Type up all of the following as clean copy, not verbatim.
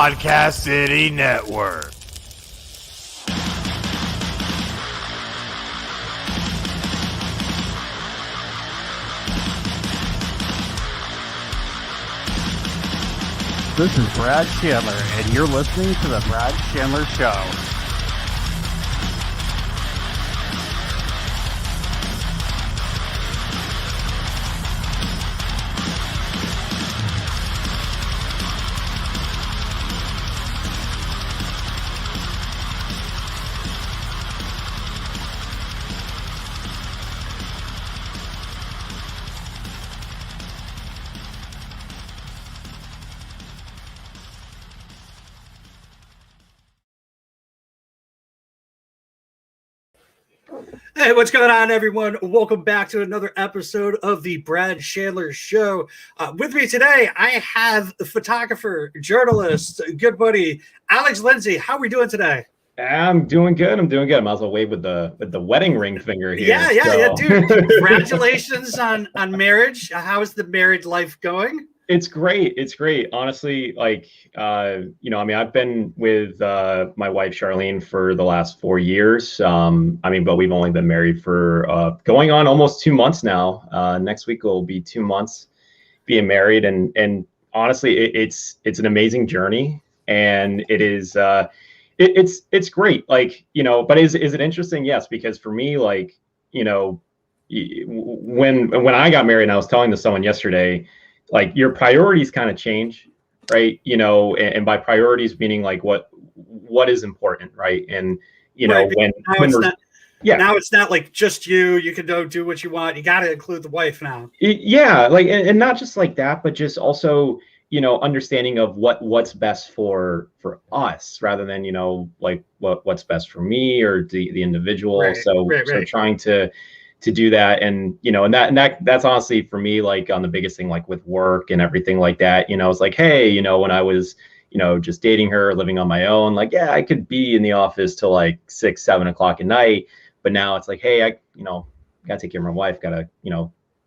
Podcast City Network. This is Brad Chandler, and you're listening to The Brad Chandler Show. Hey, what's going on, everyone? Welcome back to another episode of the Brad Chandler Show. With me today, I have the photographer, journalist, good buddy, Alex Lindsay. How are we doing today? I'm doing good. I might as well wave with the wedding ring finger here. Yeah, dude. Congratulations on marriage. How is the married life going? It's great. Honestly, I've been with my wife, Charlene, for the last 4 years. But we've only been married for going on almost 2 months now. Next week will be 2 months being married. And honestly, it's an amazing journey. And it is, it's great. But is it interesting? Yes, because for me, when I got married, and I was telling this to someone yesterday, your priorities kind of change, right? And by priorities meaning what is important, right? And now it's not like just you can go do what you want. You got to include the wife now. And not just like that, but just also understanding of what's best for us rather than what's best for me or the individual. Right, so trying to do that, and that's honestly for me on the biggest thing, with work and everything like that. It's hey, when I was just dating her, living on my own, I could be in the office till 6-7 o'clock at night, but now it's hey, I gotta take care of my wife, gotta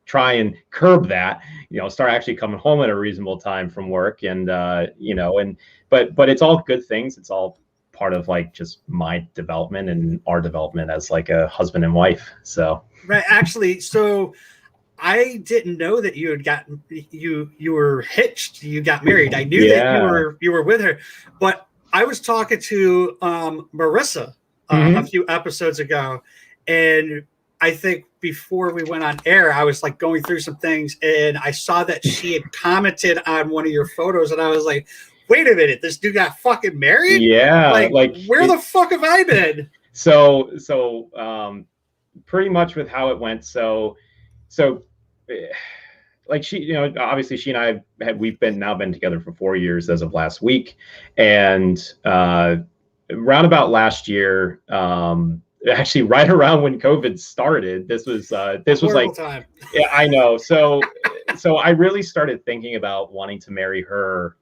try and curb that, start actually coming home at a reasonable time from work, and but it's all good things. It's all part of just my development and our development as a husband and wife. So right, actually, so I didn't know that you had gotten you were hitched. You got married. I knew that you were with her, but I was talking to Marissa a few episodes ago, and I think before we went on air, I was going through some things, and I saw that she had commented on one of your photos, and I was like, wait a minute, this dude got fucking married? Yeah. Where the fuck have I been? So pretty much with how it went. So she, obviously she and I we've been together for 4 years as of last week. And around about last year, actually right around when COVID started, this was time. Yeah, I know. So I really started thinking about wanting to marry her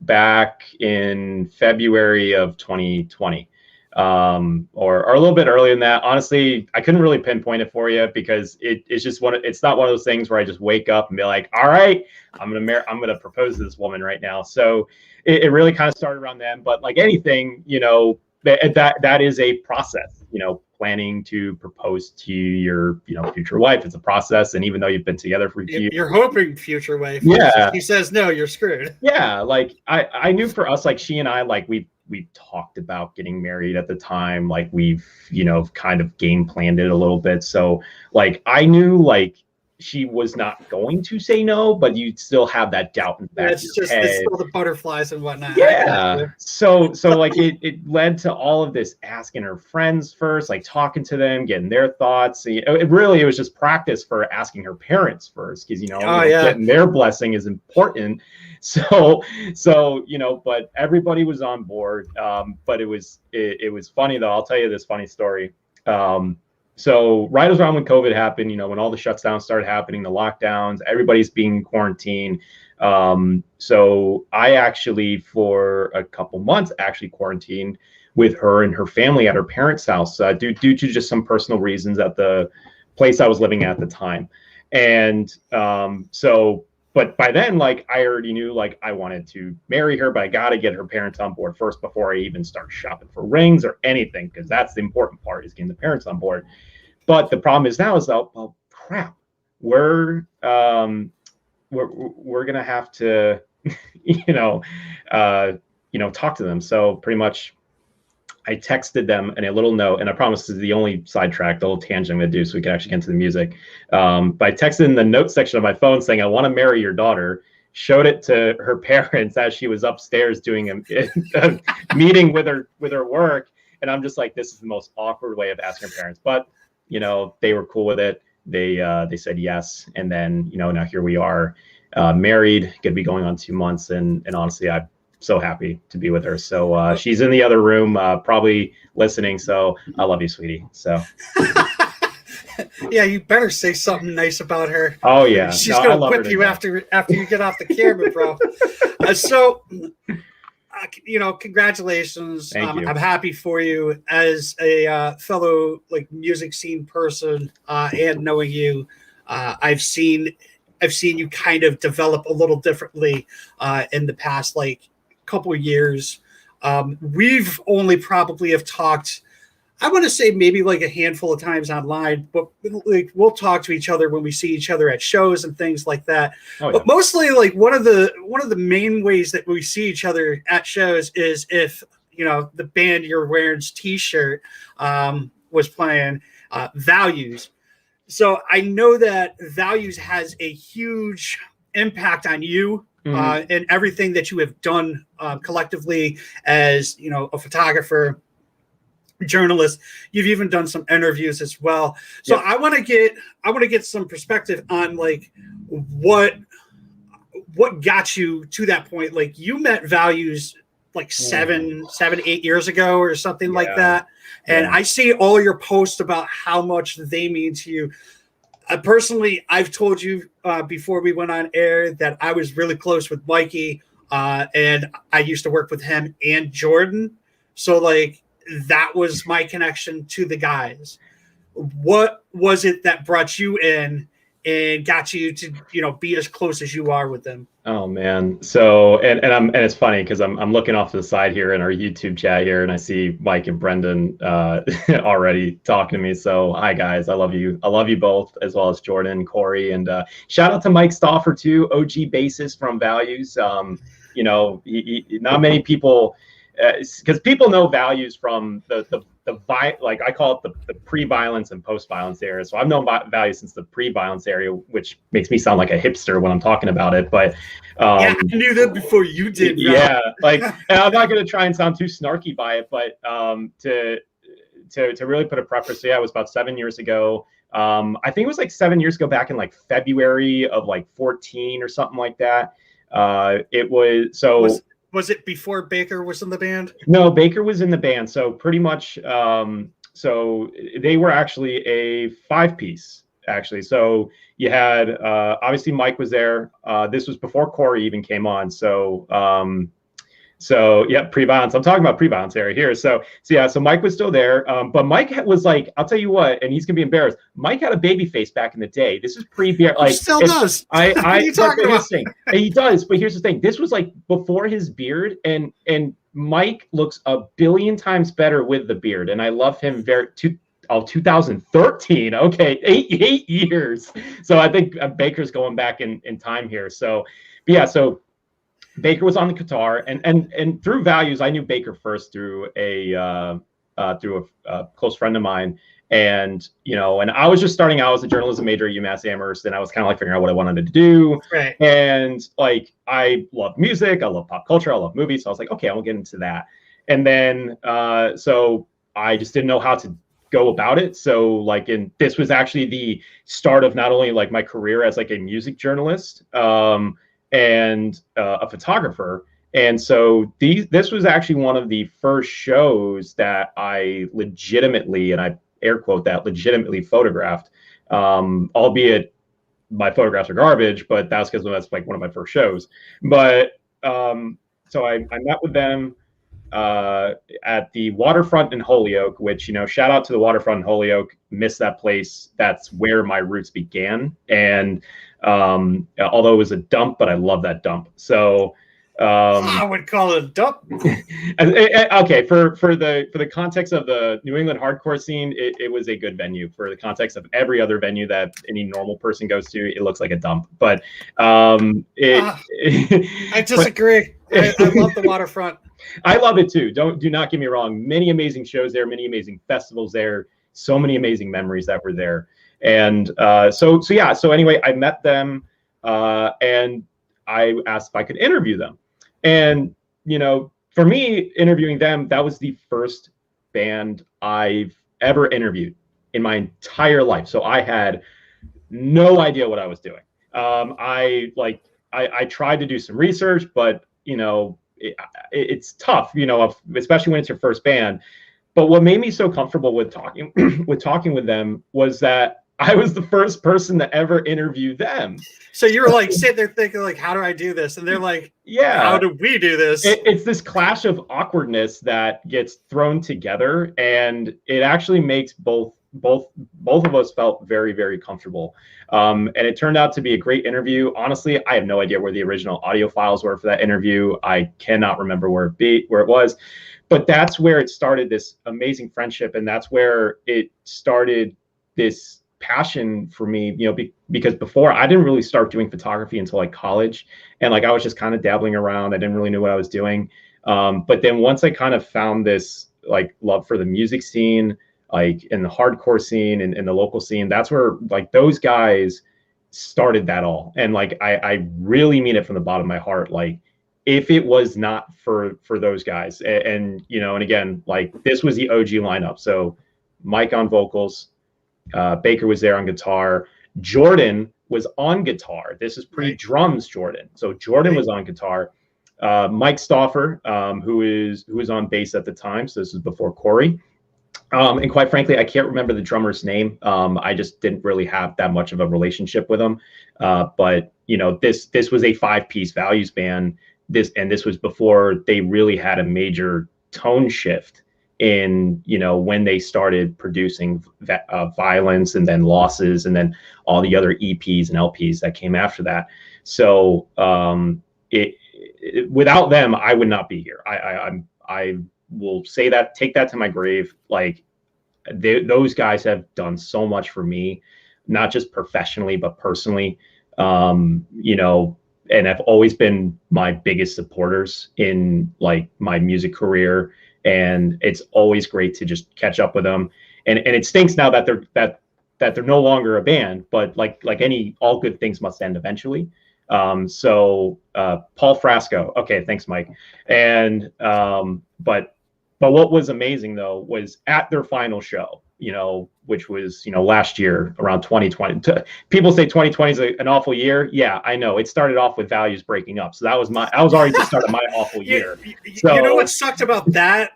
back in February of 2020, or a little bit earlier than that. Honestly, I couldn't really pinpoint it for you because it's just it's not one of those things where I just wake up and be like, all right, I'm gonna propose to this woman right now. So it really kind of started around then. But like anything, that is a process, planning to propose to your, future wife. It's a process. And even though you've been together for years, you're hoping future wife. Yeah. If she says no, you're screwed. Yeah. I knew for us, she and I, we talked about getting married at the time. We've, kind of game planned it a little bit. So I knew she was not going to say no, but you still have that doubt in the back of your head. It's still the butterflies and whatnot. Yeah. So it led to all of this asking her friends first, talking to them, getting their thoughts. It was just practice for asking her parents first, because getting their blessing is important. So but everybody was on board. But it was funny though. I'll tell you this funny story. So right around when COVID happened, when all the shutdowns started happening, the lockdowns, everybody's being quarantined. So I actually, for a couple months, quarantined with her and her family at her parents' house due to just some personal reasons at the place I was living at the time. And so but by then, like, I already knew, like, I wanted to marry her, but I got to get her parents on board first before I even start shopping for rings or anything, because that's the important part, is getting the parents on board. But the problem is now is that, well, crap, we're gonna have to, talk to them. So pretty much, I texted them in a little note, and I promise this is the only sidetrack, the little tangent I'm gonna do, so we can actually get into the music. But I texted in the notes section of my phone saying, "I want to marry your daughter." Showed it to her parents as she was upstairs doing a meeting with her work, and I'm just like, this is the most awkward way of asking her parents, but they were cool with it. They said yes, and then now here we are, married, gonna be going on 2 months, and honestly, I'm so happy to be with her. So she's in the other room, probably listening. So I love you, sweetie. So yeah, you better say something nice about her. Oh yeah, she's gonna whip you after you get off the camera, bro. Congratulations. Thank you. I'm happy for you as a fellow music scene person, and knowing you, I've seen you kind of develop a little differently in the past couple of years. We've only probably have talked, I want to say maybe a handful of times online, but we'll talk to each other when we see each other at shows and things like that. Oh, yeah. But mostly one of the main ways that we see each other at shows is if the band you're wearing's t-shirt was playing Values. So I know that Values has a huge impact on you. And everything that you have done collectively as a photographer, journalist. You've even done some interviews as well. So yep. I want to get some perspective on what got you to that point. You met Values 7-8 years ago or something like that. And I see all your posts about how much they mean to you. Personally, I've told you before we went on air that I was really close with Mikey, and I used to work with him and Jordan. So that was my connection to the guys. What was it that brought you in and got you to be as close as you are with them? Oh man. So and it's funny because I'm looking off to the side here in our YouTube chat here, and I see Mike and Brendan already talking to me. So hi guys, I love you both, as well as Jordan, Corey, and shout out to Mike Stauffer too, OG bassist from Values. Not many people, because people know Values from the I call it the pre-violence and post-violence era. So I've known Values since the pre-violence area, which makes me sound like a hipster when I'm talking about it. But I knew that before you did. Bro. Yeah, and I'm not going to try and sound too snarky by it, but to really put a preface, it was about 7 years ago. I think it was 7 years ago, back in February of 14 or something like that. It was Was it before Baker was in the band? No, Baker was in the band. So pretty much, so they were actually a 5-piece, actually. So you had, obviously Mike was there. This was before Corey even came on. So yeah, pre-violence. I'm talking about pre-violence area here. So Mike was still there. But Mike was I'll tell you what, and he's gonna be embarrassed. Mike had a baby face back in the day. This is pre-beard. He still does. What are you talking about? He does, but here's the thing. This was before his beard, and Mike looks a billion times better with the beard, and I love him 2013. Okay, eight years. So I think Baker's going back in time here. So, but yeah, so Baker was on the guitar, and through Values, I knew Baker first through a close friend of mine, and and I was just starting out as a journalism major at UMass Amherst, and I was kind of figuring out what I wanted to do. Right. And I love music, I love pop culture, I love movies, so I was okay, I will get into that. And then so I just didn't know how to go about it. So this was actually the start of not only my career as a music journalist, and a photographer. And so this was actually one of the first shows that I legitimately, and I air quote that, legitimately photographed, albeit my photographs are garbage, but that's because that's one of my first shows. But so I met with them. at the waterfront in Holyoke, which, shout out to the waterfront in Holyoke. Miss that place. That's where my roots began. And although it was a dump, but I love that dump. So I would call it a dump. Okay, for the context of the New England hardcore scene, it was a good venue. For the context of every other venue that any normal person goes to, it looks like a dump. But I disagree. I love the waterfront. I love it too. Do not get me wrong. Many amazing shows there, many amazing festivals there, so many amazing memories that were there. And so anyway, I met them and I asked if I could interview them. And, for me, interviewing them, that was the first band I've ever interviewed in my entire life. So I had no idea what I was doing. I tried to do some research, but, it's tough, especially when it's your first band. But what made me so comfortable with talking with them was that I was the first person to ever interview them. So you were like sitting there thinking, like, how do I do this? And they're like, yeah, how do we do this? It's this clash of awkwardness that gets thrown together, and it actually makes both of us felt very, very comfortable. And it turned out to be a great interview. Honestly, I have no idea where the original audio files were for that interview. I cannot remember where it was. But that's where it started, this amazing friendship, and that's where it started this passion for me, because before I didn't really start doing photography until like college, and like I was just kind of dabbling around. I didn't really know what I was doing. But then once I kind of found this like love for the music scene, like in the hardcore scene and in the local scene, that's where like those guys started that all. And like I really mean it from the bottom of my heart. Like if it was not for those guys, and again, like this was the OG lineup. So Mike on vocals, Baker was there on guitar. Jordan was on guitar. This is pre-drums Jordan. So Jordan was on guitar. Mike Stauffer, who was on bass at the time. So this is before Corey. And quite frankly, I can't remember the drummer's name. I just didn't really have that much of a relationship with him. But this was a 5-piece Values band. This was before they really had a major tone shift in when they started producing Violence and then Losses and then all the other EPs and LPs that came after that. So without them, I would not be here. I will say that, take that to my grave. Like those guys have done so much for me, not just professionally but personally. And have always been my biggest supporters in like my music career. And it's always great to just catch up with them. And it stinks now that they're no longer a band, but like all good things must end eventually. So Paul Frasco. Okay, thanks, Mike. And but what was amazing though was at their final show, which was last year around 2020. People say 2020 is an awful year. Yeah, I know. It started off with Values breaking up, so I was already the start of my awful year. So, what sucked about that?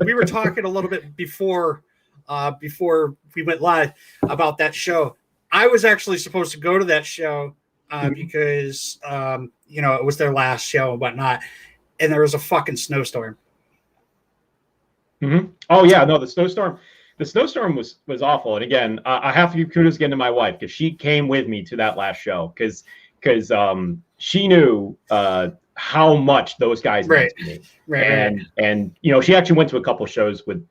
We were talking a little bit before we went live about that show. I was actually supposed to go to that show because it was their last show and whatnot, and there was a fucking snowstorm. Mm-hmm. Oh yeah, no, the snowstorm was awful. And again, I have to give kudos again to my wife because she came with me to that last show because she knew how much those guys meant to me. And she actually went to a couple shows with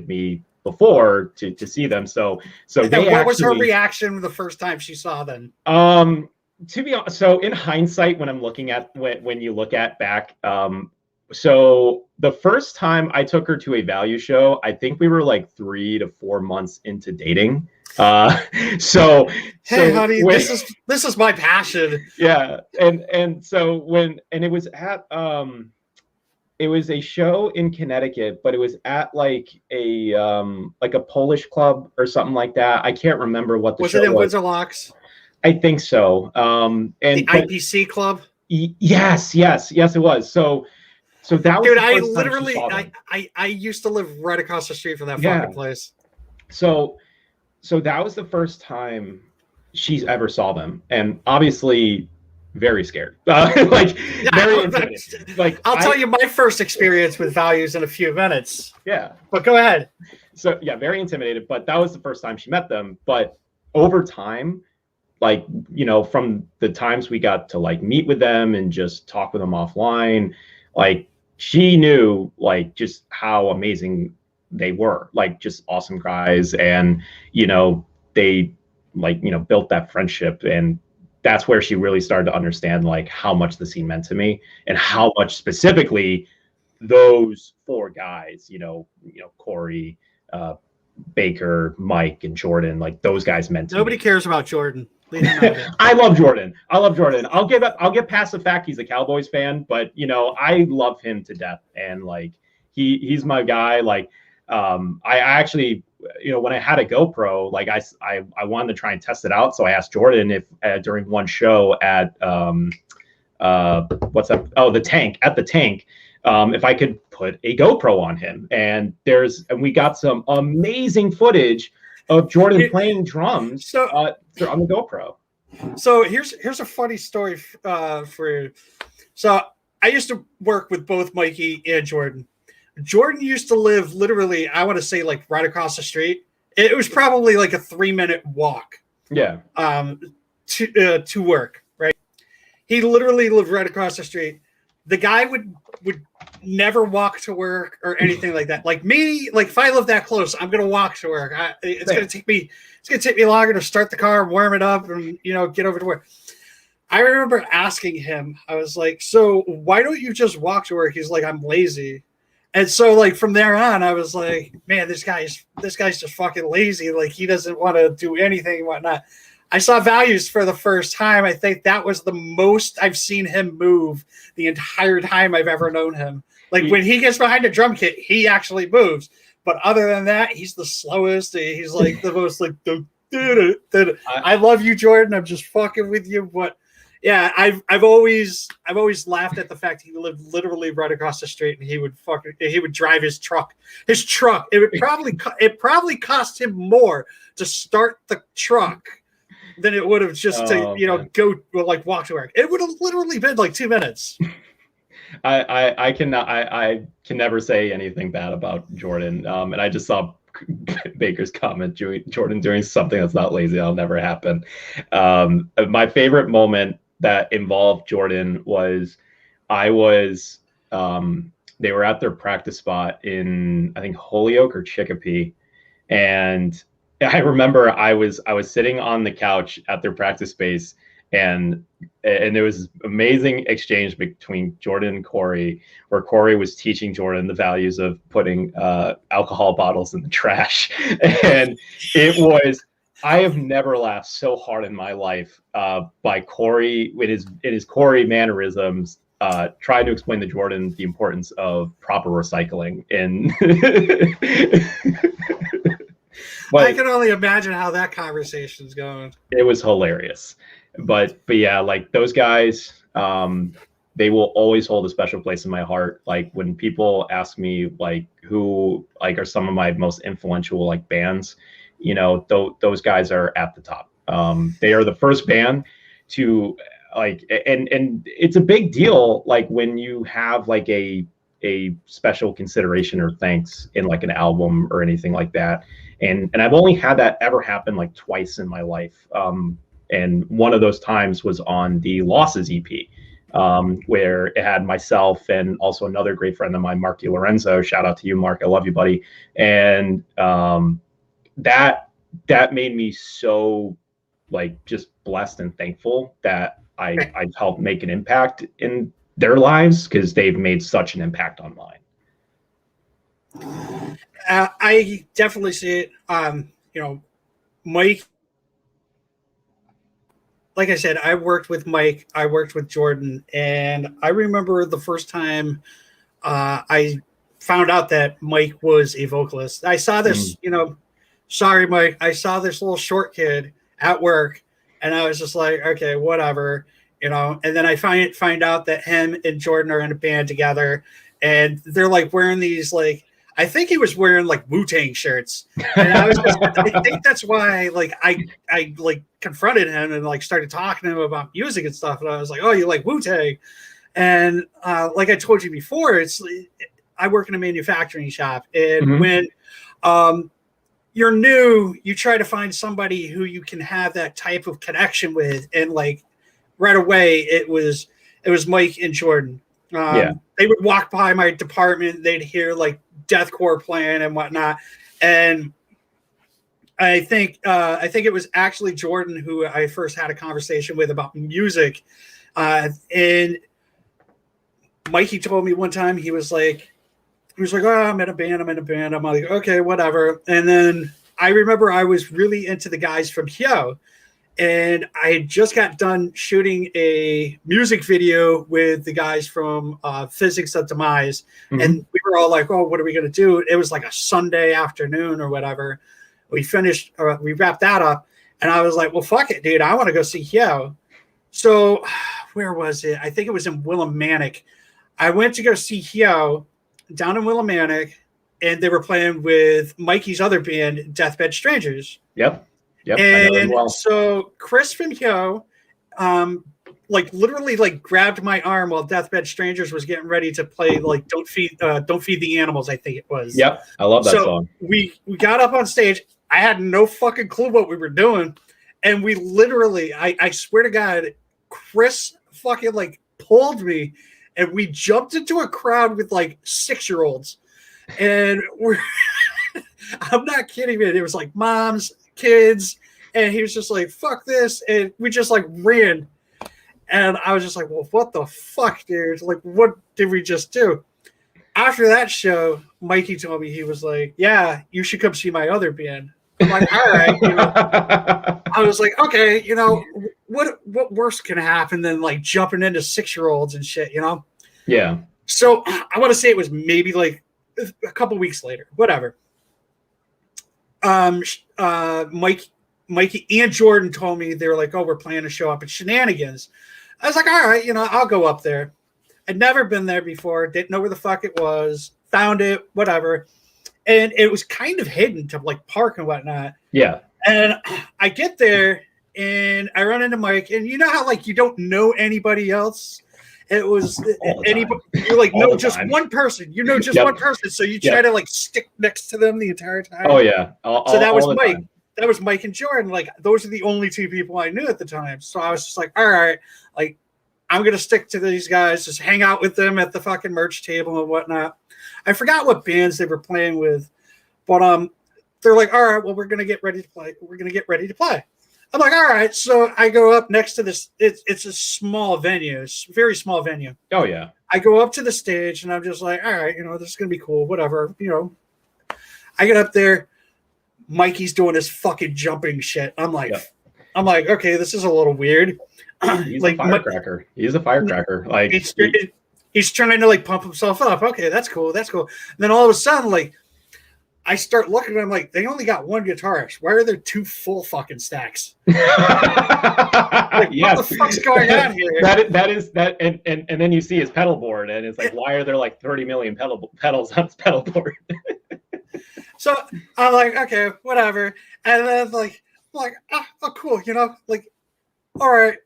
me before to see them. So what was her reaction the first time she saw them? To be honest, so in hindsight, when I'm looking at when you look at back, so the first time I took her to a Value show, I think we were like 3 to 4 months into dating. Hey, honey, this is my passion. Yeah, and it was at it was a show in Connecticut, but it was at like a Polish club or something like that. I can't remember what the show was. Was it in Windsor Locks? I think so. And the IPC club. Yes, it was. So that was, dude, I used to live right across the street from that fucking place. So that was the first time she's ever saw them. And obviously very scared. Like very intimidated. Like I'll tell you my first experience with values in a few minutes. Yeah. But go ahead. So yeah, very intimidated, but that was the first time she met them. But over time, like, you know, from the times we got to like meet with them and just talk with them offline, like she knew like just how amazing they were, like just awesome guys. And, you know, they like, you know, built that friendship, and that's where she really started to understand like how much the scene meant to me and how much specifically those four guys, you know, Corey, Baker, Mike, and Jordan, like those guys meant to Nobody me. cares about Jordan. I love Jordan. I'll get past the fact he's a Cowboys fan, but you know, I love him to death, and like he's my guy. Like I actually, you know, when I had a GoPro, like I wanted to try and test it out, so I asked Jordan if during one show at what's that? Oh, the tank, if I could put a GoPro on him. And we got some amazing footage of Jordan playing drums on the GoPro. So here's a funny story for you. So I used to work with both Mikey and Jordan. Jordan used to live literally, I want to say like right across the street. It was probably like a 3-minute walk. Yeah. To work, right? He literally lived right across the street. The guy would never walk to work or anything like that. Like me, like if I live that close, I'm gonna walk to work. It's gonna take me longer to start the car, warm it up, and you know, get over to work. I remember asking him, I was like, so why don't you just walk to work? He's like, I'm lazy. And so like from there on, I was like, man, this guy's just fucking lazy. Like he doesn't want to do anything and whatnot. I saw Values for the first time. I think that was the most I've seen him move the entire time I've ever known him. Like when he gets behind a drum kit, he actually moves. But other than that, he's the slowest. He's like the most like. I love you, Jordan. I'm just fucking with you. But yeah, I've always laughed at the fact he lived literally right across the street, and he would drive his truck. His truck. It probably cost him more to start the truck than it would have just go like walk to work. It would have literally been like 2 minutes. I can never say anything bad about Jordan. And I just saw Baker's comment, Jordan doing something that's not lazy. That'll never happen. My favorite moment that involved Jordan was they were at their practice spot in, I think, Holyoke or Chicopee. And I remember I was sitting on the couch at their practice space, and there was this amazing exchange between Jordan and Corey, where Corey was teaching Jordan the values of putting alcohol bottles in the trash. And I have never laughed so hard in my life by Corey in his Corey mannerisms, trying to explain to Jordan the importance of proper recycling. And but I can only imagine how that conversation's going. It was hilarious. But yeah, like those guys, they will always hold a special place in my heart. Like when people ask me like who like are some of my most influential like bands, you know, those guys are at the top. They are the first band to like, and it's a big deal. Like when you have like a special consideration or thanks in like an album or anything like that. And I've only had that ever happen like twice in my life. And one of those times was on the Losses EP, where it had myself and also another great friend of mine, Mark DiLorenzo. Shout out to you, Mark. I love you, buddy. And that made me so like just blessed and thankful that I helped make an impact in their lives, because they've made such an impact on mine. I definitely see it. You know, Mike, like I said, I worked with Mike, I worked with Jordan, and I remember the first time I found out that Mike was a vocalist. I saw this, you know, sorry, Mike, I saw this little short kid at work, and I was just like, okay, whatever, you know. And then I find out that him and Jordan are in a band together, and they're like wearing these like, I think he was wearing like Wu-Tang shirts, and I think that's why like I like confronted him and like started talking to him about music and stuff, and I was like, oh, you like Wu-Tang? And like I told you before, I work in a manufacturing shop, and when you're new, you try to find somebody who you can have that type of connection with, and like right away it was Mike and Jordan. They would walk by my department, they'd hear like deathcore playing and whatnot, and I think it was actually Jordan who I first had a conversation with about music, and Mikey told me one time he was like, oh, I'm in a band. I'm like, okay, whatever. And then I remember I was really into the guys from Hyo, and I had just got done shooting a music video with the guys from Physics of Demise. And we were all like, oh, what are we going to do? It was like a Sunday afternoon or whatever. We wrapped that up, and I was like, well, fuck it, dude. I want to go see Hyo. So where was it? I think it was in Willimantic. I went to go see Hyo down in Willimantic, and they were playing with Mikey's other band, Deathbed Strangers. Yep. And so Chris from Hyo, like literally like grabbed my arm while Deathbed Strangers was getting ready to play like Don't Feed the Animals, I think it was. Yep. I love that song. We got up on stage. I had no fucking clue what we were doing. And we literally, I swear to God, Chris fucking like pulled me, and we jumped into a crowd with like 6-year-olds. And I'm not kidding, man. It was like moms, kids, and he was just like, fuck this. And we just like ran. And I was just like, well, what the fuck, dude? Like, what did we just do? After that show, Mikey told me, he was like, yeah, you should come see my other band. I'm like, all right. I was like, okay, what worse can happen than like jumping into 6-year-olds and shit, Yeah. So I want to say it was maybe like a couple weeks later, whatever. Mikey and Jordan told me, they were like, oh, we're planning to show up at Shenanigans. I was like, all right, I'll go up there. I'd never been there before, didn't know where the fuck it was, found it, whatever. And it was kind of hidden to like park and whatnot. Yeah. And I get there and I run into Mike, and you know how like you don't know anybody else? It was anybody, you like know just one person, one person. So you try to like stick next to them the entire time. Oh yeah. So that was Mike. That was Mike and Jordan. Like those are the only two people I knew at the time. So I was just like, all right, like I'm gonna stick to these guys, just hang out with them at the fucking merch table and whatnot. I forgot what bands they were playing with, but they're like, all right, well, we're gonna get ready to play. I'm like, all right. So I go up next to this. It's a small venue. It's a very small venue. Oh yeah. I go up to the stage and I'm just like, all right, this is gonna be cool. Whatever, I get up there. Mikey's doing his fucking jumping shit. I'm like, okay, this is a little weird. He's like a firecracker. He's a firecracker. Like he's trying to like pump himself up. Okay, that's cool. And then all of a sudden, like, I start looking at him like, they only got one guitarist. Why are there two full fucking stacks? Like, what the fuck's going on here? That is, and then you see his pedal board, and it's like, why are there like 30 million pedals on his pedal board? So I'm like, okay, whatever. And then like, oh, cool, like, all right.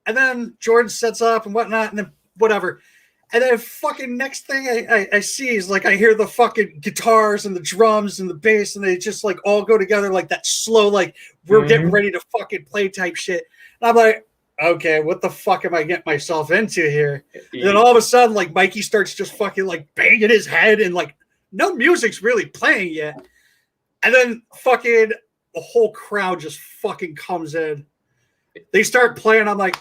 And then Jordan sets up and whatnot, and then whatever. And then fucking next thing I see is like, I hear the fucking guitars and the drums and the bass, and they just like all go together like that slow, like we're getting ready to fucking play type shit. And I'm like, okay, what the fuck am I getting myself into here? And then all of a sudden, like Mikey starts just fucking like banging his head, and like no music's really playing yet. And then fucking the whole crowd just fucking comes in. They start playing. I'm like,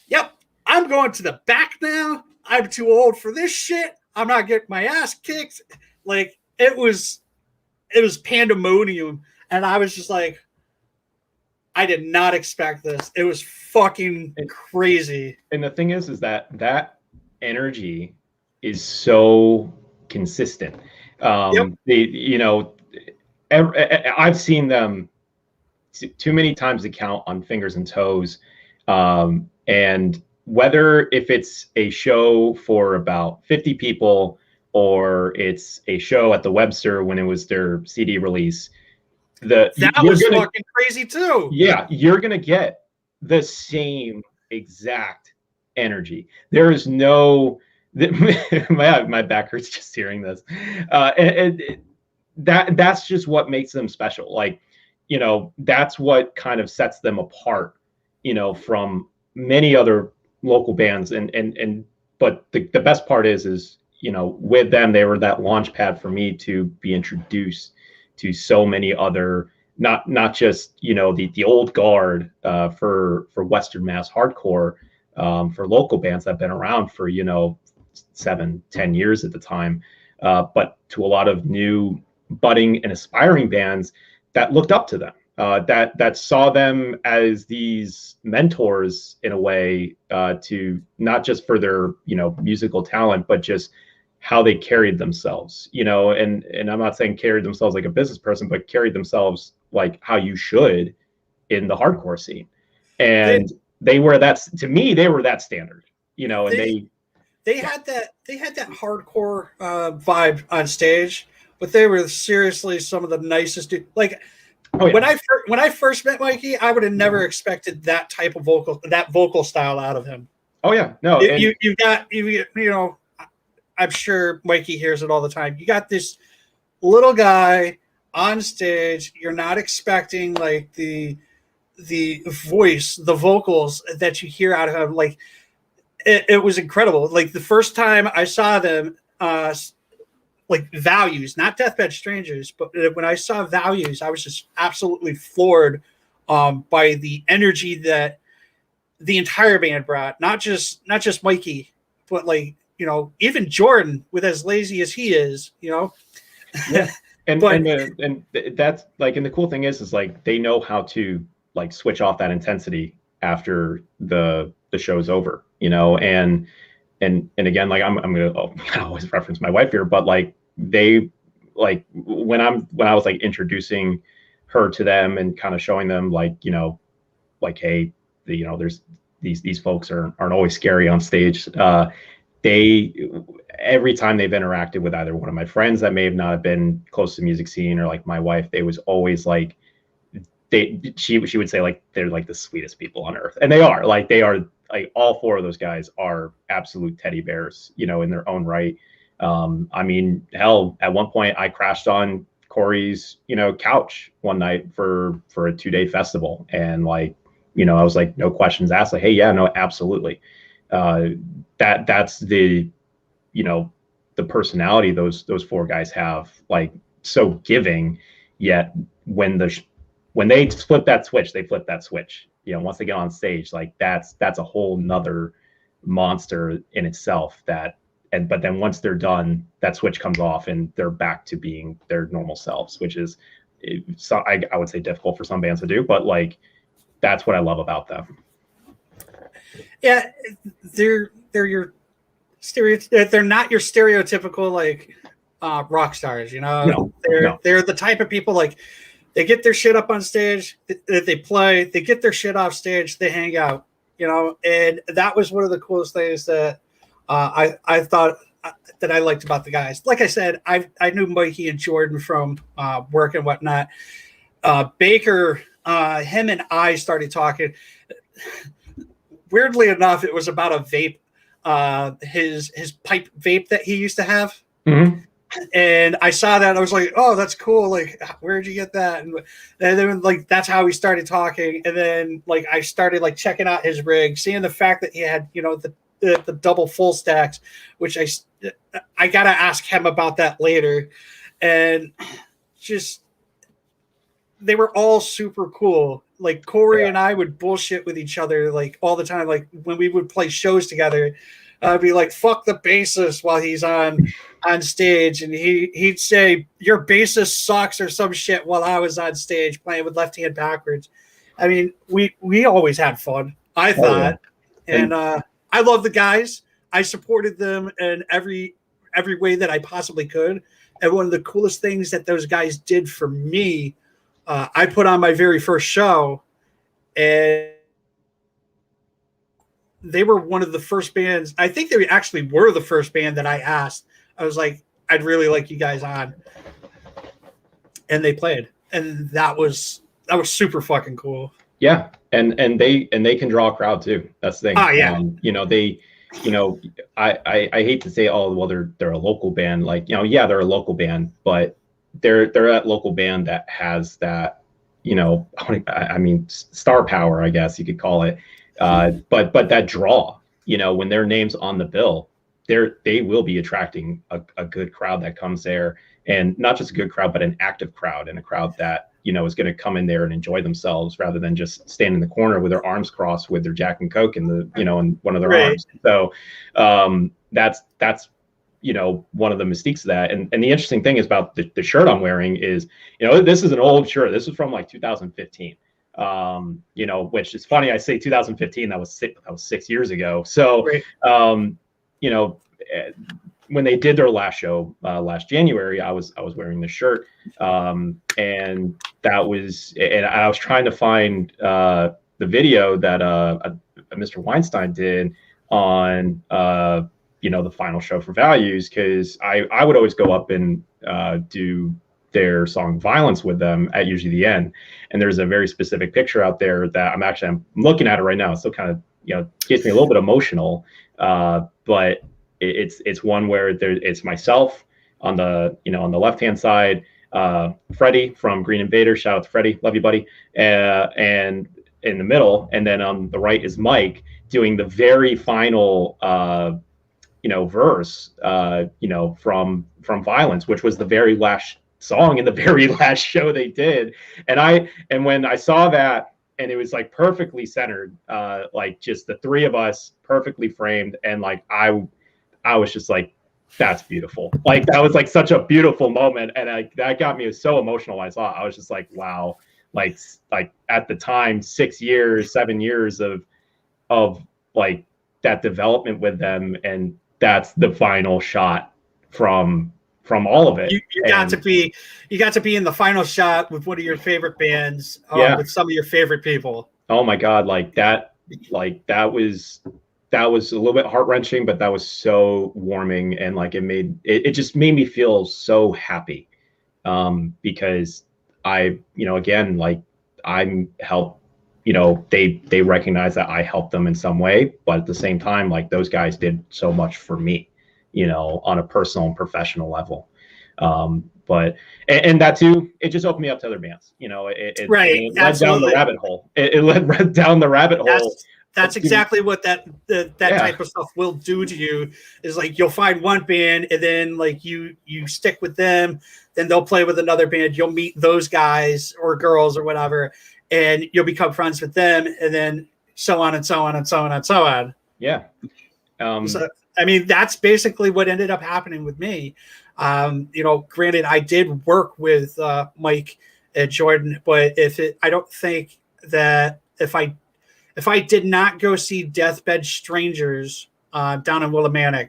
yep, I'm going to the back now. I'm too old for this shit. I'm not getting my ass kicked. Like it was pandemonium. And I was just like, I did not expect this. It was fucking crazy. And the thing is that energy is so consistent. I've seen them too many times to count on fingers and toes. And whether if it's a show for about 50 people or it's a show at the Webster when it was their CD release, that was fucking crazy too. Yeah, you're gonna get the same exact energy. There is no my back hurts just hearing this, and that's just what makes them special. Like, you know, that's what kind of sets them apart, you know, from many other local bands. But the best part is, you know, with them, they were that launch pad for me to be introduced to so many other, not just, you know, the old guard for Western Mass hardcore, for local bands that have been around for, you know, 7-10 years at the time, but to a lot of new budding and aspiring bands that looked up to them, that saw them as these mentors in a way, to not just for their, you know, musical talent, but just how they carried themselves, you know, and I'm not saying carried themselves like a business person, but carried themselves like how you should in the hardcore scene. And they were that, to me, they were that standard, you know, and they had that hardcore vibe on stage, but they were seriously some of the nicest dudes. Like, oh, yeah. When I first met Mikey, I would have never expected that type of vocal style out of him. Oh yeah, no, you know, I'm sure Mikey hears it all the time. You got this little guy on stage. You're not expecting like the voice, the vocals that you hear out of him. Like, it was incredible. Like the first time I saw them, like Values, not Deathbed Strangers, but when I saw Values, I was just absolutely floored by the energy that the entire band brought. Not just Mikey, but like, you know, even Jordan, with as lazy as he is, you know. Yeah. And that's like, and the cool thing is like they know how to like switch off that intensity after the show's over, you know. And again, like I'm gonna always reference my wife here, but like they, like when I was like introducing her to them and kind of showing them like, you know, like, hey, you know, there's these folks aren't always scary on stage. They, every time they've interacted with either one of my friends that may have not been close to the music scene or like my wife, they was always like, she would say like they're like the sweetest people on earth, and they are like all four of those guys are absolute teddy bears, you know, in their own right. I mean, hell, at one point I crashed on Corey's, you know, couch one night for a 2-day festival, and like, you know, I was like, no questions asked, like, hey, yeah, no, absolutely. That's the, you know, the personality those four guys have, like, so giving, yet when they flip that switch, you know, once they get on stage, like that's a whole nother monster in itself. But then once they're done, that switch comes off and they're back to being their normal selves, which is, so I would say difficult for some bands to do, but like that's what I love about them. Yeah, they're your they're not your stereotypical like rock stars, you know. They're the type of people, like, they get their shit up on stage, they play, they get their shit off stage, they hang out, you know. And that was one of the coolest things that I thought that I liked about the guys. Like I said, I knew Mikey and Jordan from work and whatnot. Baker, him and I started talking. Weirdly enough, it was about a vape, his pipe vape that he used to have. Mm-hmm. And I saw that, and I was like, oh, that's cool. Like, where'd you get that? And then like, that's how we started talking. And then like, I started like checking out his rig, seeing the fact that he had, you know, the double full stacks, which I got to ask him about that later. And just, they were all super cool. Like Corey and I would bullshit with each other like all the time. Like when we would play shows together, I'd be like, fuck the bassist while he's on stage. And he'd say, your bassist sucks or some shit while I was on stage playing with Left Hand Backwards. I mean, we always had fun, I thought. And I love the guys. I supported them in every way that I possibly could. And one of the coolest things that those guys did for me, I put on my very first show, and they were one of the first bands. I think they actually were the first band that I asked. I was like, I'd really like you guys on. And they played, and that was super fucking cool. Yeah, and they can draw a crowd too. That's the thing. Oh yeah. I hate to say, oh well, they're a local band. Like, yeah, they're a local band, but they're that local band that has that, I mean, star power, I guess you could call it. But that draw, when their name's on the bill, they will be attracting a good crowd that comes there, and not just a good crowd, but an active crowd, and a crowd that is going to come in there and enjoy themselves rather than just stand in the corner with their arms crossed with their Jack and Coke in the in one of their arms. So that's one of the mystiques of that. And the interesting thing is about the shirt I'm wearing is, this is an old shirt. This is from like 2015. Which is funny. I say 2015. That was 6 years ago. So, when they did their last show last January, I was wearing this shirt, and I was trying to find the video that Mr. Weinstein did on the final show for Values, because I would always go up and do their song Violence with them at usually the end, and there's a very specific picture out there that I'm looking at it right now. It still kind of gets me a little bit emotional, but it's one where it's myself on the on the left hand side, Freddie from Green Invader, shout out to Freddie, love you buddy, and in the middle, and then on the right is Mike doing the very final verse from Violence, which was the very last song in the very last show they did. And when I saw that, and it was like perfectly centered, like just the three of us perfectly framed, and like I was just like, that's beautiful. Like, that was like such a beautiful moment. And that got me so emotional. I was just like, wow, like at the time, 6 years, 7 years of like that development with them. And that's the final shot from all of it. You got to be in the final shot with one of your favorite bands, with some of your favorite people. Oh my God. That was a little bit heart-wrenching, but that was so warming, and like it just made me feel so happy, because again, like I'm helped, they recognize that I helped them in some way, but at the same time, like those guys did so much for me, on a personal and professional level. But that too, it just opened me up to other bands, it led down the rabbit hole. It led down the rabbit hole. That's exactly what that type of stuff will do to you, is like you'll find one band, and then like you stick with them, then they'll play with another band, you'll meet those guys or girls or whatever, and you'll become friends with them, and then so on and so on and so on and so on. Yeah. So, I mean, that's basically what ended up happening with me. Granted, I did work with Mike and Jordan, but I don't think that if I did not go see Deathbed Strangers down in Willimantic,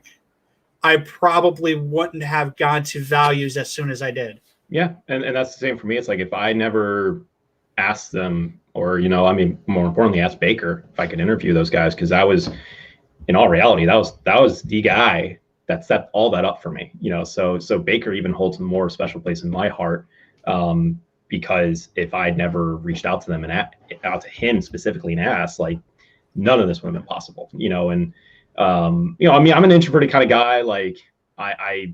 I probably wouldn't have gone to Values as soon as I did. Yeah, and that's the same for me. It's like if I never asked them, or more importantly, asked Baker if I could interview those guys, because that was, in all reality, that was the guy that set all that up for me. So Baker even holds a more special place in my heart. Because if I'd never reached out to them and out to him specifically and asked, like, none of this would have been possible, and, I mean, I'm an introverted kind of guy. Like I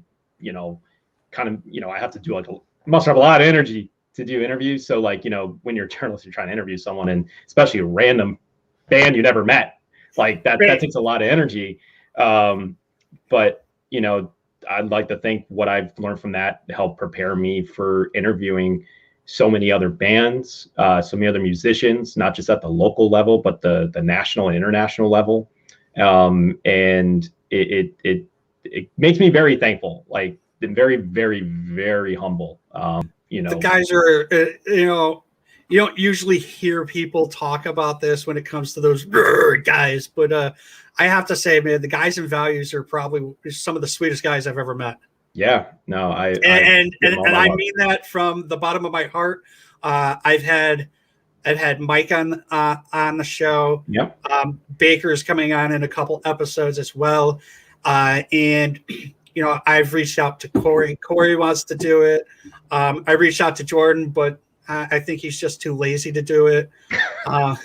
kind of, I have to do must have a lot of energy to do interviews. So like, when you're a journalist, you're trying to interview someone, and especially a random band you never met, like that takes a lot of energy. But, I'd like to think what I've learned from that helped prepare me for interviewing so many other bands, so many other musicians, not just at the local level, but the national and international level. And it makes me very thankful, like, and very, very, very humble. The guys are, you don't usually hear people talk about this when it comes to those guys, but I have to say, man, the guys in Values are probably some of the sweetest guys I've ever met. Yeah, no, I mean that from the bottom of my heart. I've had Mike on the show. Yep. Baker's coming on in a couple episodes as well, and I've reached out to Corey. Corey wants to do it. I reached out to Jordan, but I think he's just too lazy to do it. I'm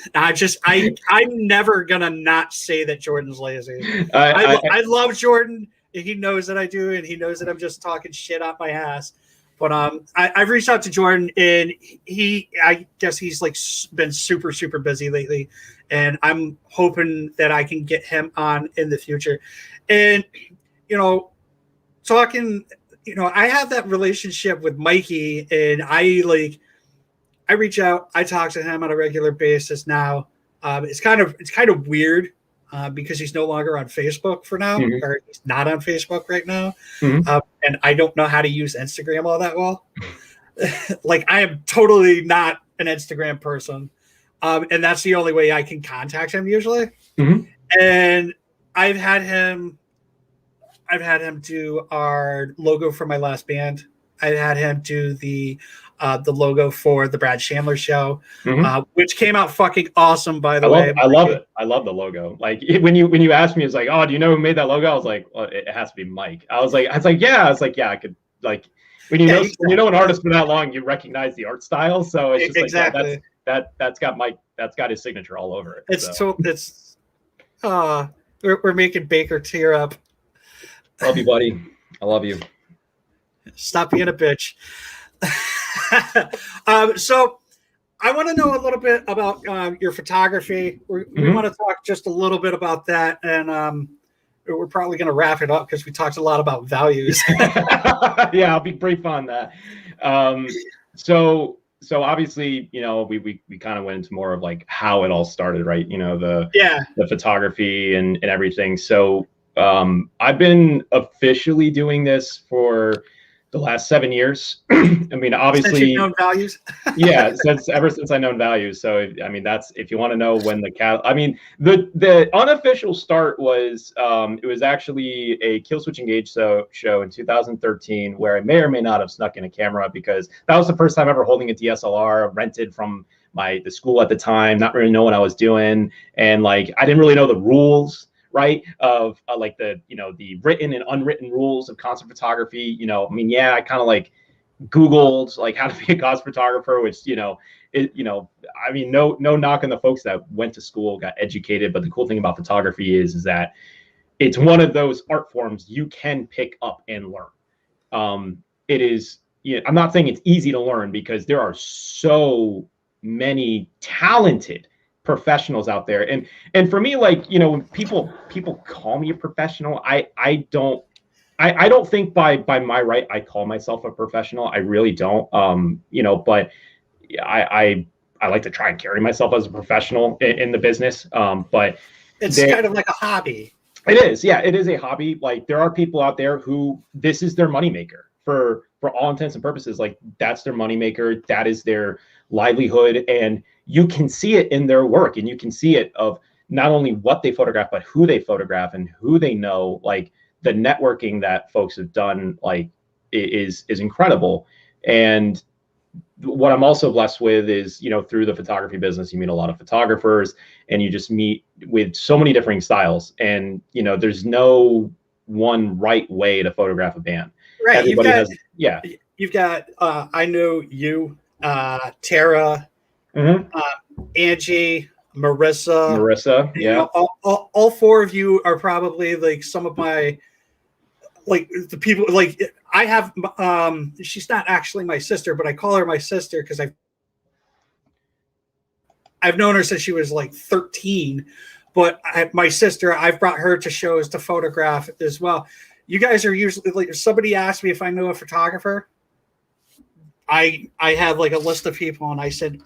never gonna not say that Jordan's lazy. I love Jordan. He knows that I do, and he knows that I'm just talking shit out my ass. But I've reached out to Jordan, and I guess he's like been super, super busy lately, and I'm hoping that I can get him on in the future. And talking, I have that relationship with Mikey, and I reach out, I talk to him on a regular basis now. It's kind of weird because he's no longer on Facebook for now, or he's not on Facebook right now. And I don't know how to use Instagram all that well. I am totally not an Instagram person. And that's the only way I can contact him usually. And I've had him do our logo for my last band. I had him do the logo for the Brad Chandler show, which came out fucking awesome, by the way. I love it. I love the logo. When you asked me, it's like, oh, do you know who made that logo? I was like, well, it has to be Mike. I was like, yeah. I could when you know an artist for that long, you recognize the art style. So it's just exactly that's got Mike. That's got his signature all over it. We're making Baker tear up. Love you, buddy. I love you. Stop being a bitch. So I want to know a little bit about your photography. We want to talk just a little bit about that, and we're probably going to wrap it up because we talked a lot about values. Yeah, I'll be brief on that. So obviously, we kind of went into more of how it all started, right? The photography and everything. So I've been officially doing this for the last 7 years. I mean, obviously, since you've known values. Yeah, ever since I known values. So I mean, that's, if you want to know when the unofficial start was it was actually a Kill Switch Engage show in 2013, where I may or may not have snuck in a camera, because that was the first time ever holding a DSLR, rented from the school at the time, not really know what I was doing, and I didn't really know the rules, right, of the written and unwritten rules of concert photography. I kind of Googled how to be a concert photographer, which no knock on the folks that went to school, got educated, but the cool thing about photography is that it's one of those art forms you can pick up and learn. It is, I'm not saying it's easy to learn, because there are so many talented professionals out there, and for me, when people call me a professional, I don't think by my right I call myself a professional. I really don't. But I like to try and carry myself as a professional in the business. But it's kind of like a hobby. It is, yeah, it is a hobby. There are people out there who this is their moneymaker for all intents and purposes. That's their moneymaker. That is their livelihood, and you can see it in their work, and you can see it of not only what they photograph, but who they photograph and who they know. The networking that folks have done is incredible. And what I'm also blessed with is, through the photography business, you meet a lot of photographers, and you just meet with so many different styles, and there's no one right way to photograph a band. Right. Everybody you've got I know you, Tara, Angie, Marissa, yeah. All four of you are probably some of my the people. I have she's not actually my sister, but I call her my sister because I've known her since she was 13. But my sister, I've brought her to shows to photograph as well. You guys are usually if somebody asks me if I know a photographer, I have a list of people, and I said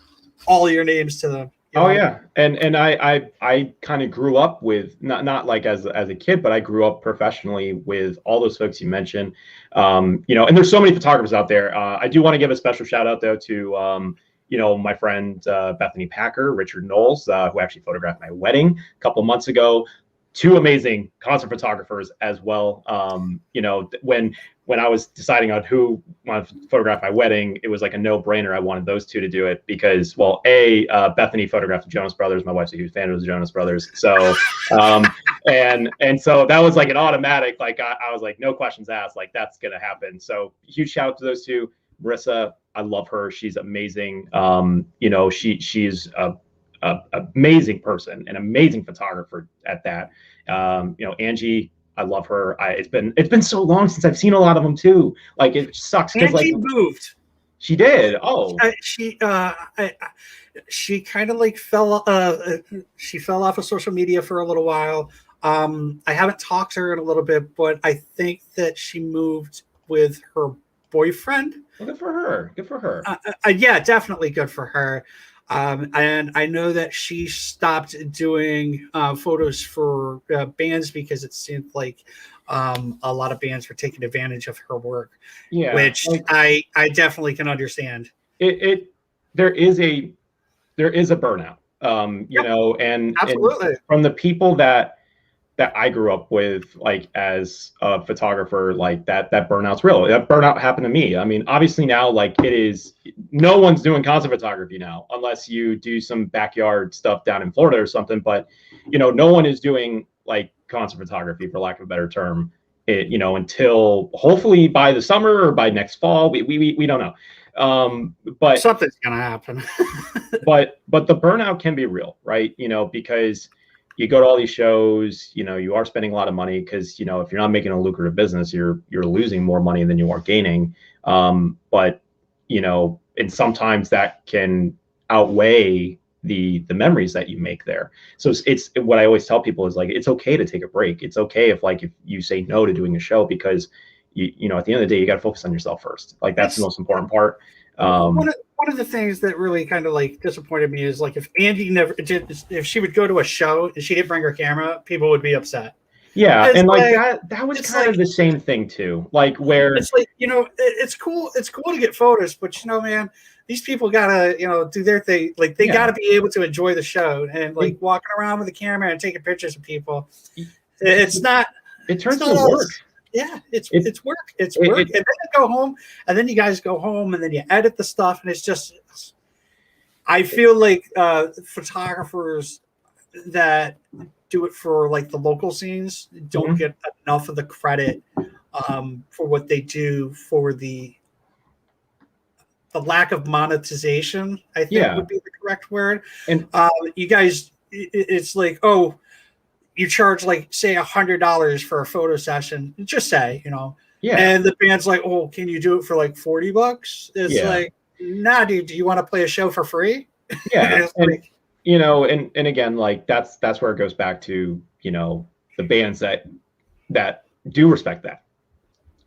all your names to them. Oh yeah, and I kind of grew up with not as a kid, but I grew up professionally with all those folks you mentioned. And there's so many photographers out there. I do want to give a special shout out though to my friend Bethany Packer, Richard Knowles, who actually photographed my wedding a couple months ago. Two amazing concert photographers as well. When I was deciding on who wanted to photograph my wedding, it was a no-brainer. I wanted those two to do it because, Bethany photographed the Jonas Brothers. My wife's a huge fan of the Jonas Brothers. So And so that was like an automatic, like I was like, no questions asked, like that's gonna happen. So huge shout out to those two. Marissa, I love her. She's amazing. You know, she's a amazing person, an amazing photographer at that. You know, Angie, I love her. It's been so long since I've seen a lot of them too. Like it sucks because like moved. She did. Oh, she kind of like fell. She fell off of social media for a little while. I haven't talked to her in a little bit, but I think that she moved with her boyfriend. Well, good for her. Good for her. Yeah, definitely good for her. And I know that she stopped doing photos for bands because it seemed like a lot of bands were taking advantage of her work. Yeah, which like, I definitely can understand. There is a burnout. You know, and absolutely, and from the people that I grew up with, like as a photographer, like that burnout's real. That burnout happened to me. I mean, obviously now, like no one's doing concert photography now, unless you do some backyard stuff down in Florida or something. But, you know, no one is doing like concert photography, for lack of a better term, you know, until hopefully by the summer or by next fall. We don't know. But something's going to happen. but the burnout can be real, right? You know, because you go to all these shows, you know, you are spending a lot of money because, you know, if you're not making a lucrative business, you're losing more money than you are gaining. But, you know, and sometimes that can outweigh the memories that you make there. So it's what I always tell people is like, it's okay to take a break. It's okay if you say no to doing a show because you know, at the end of the day, you got to focus on yourself first. Like that's the most important part. One of the things that really kind of like disappointed me is like if Angie never did, if she would go to a show and she didn't bring her camera, people would be upset. Yeah, and like that was kind of the same thing too. Like where it's like, you know, it's cool to get photos, but you know, man, these people gotta, you know, do their thing. Like they gotta be able to enjoy the show and like walking around with a camera and taking pictures of people. It's not. It turns into work. Yeah, it's work. It's work. And then you go home, and then you guys go home, and then you edit the stuff, and it's just. I feel like photographers that do it for like the local scenes don't get enough of the credit for what they do for the lack of monetization. I think would be the correct word. And you guys, it's like, oh, you charge like say $100 for a photo session. Just say, you know, and the band's like, oh, can you do it for like $40? It's like, nah, dude, do you want to play a show for free? Yeah. And, you know, and again, like that's where it goes back to, you know, the bands that do respect that,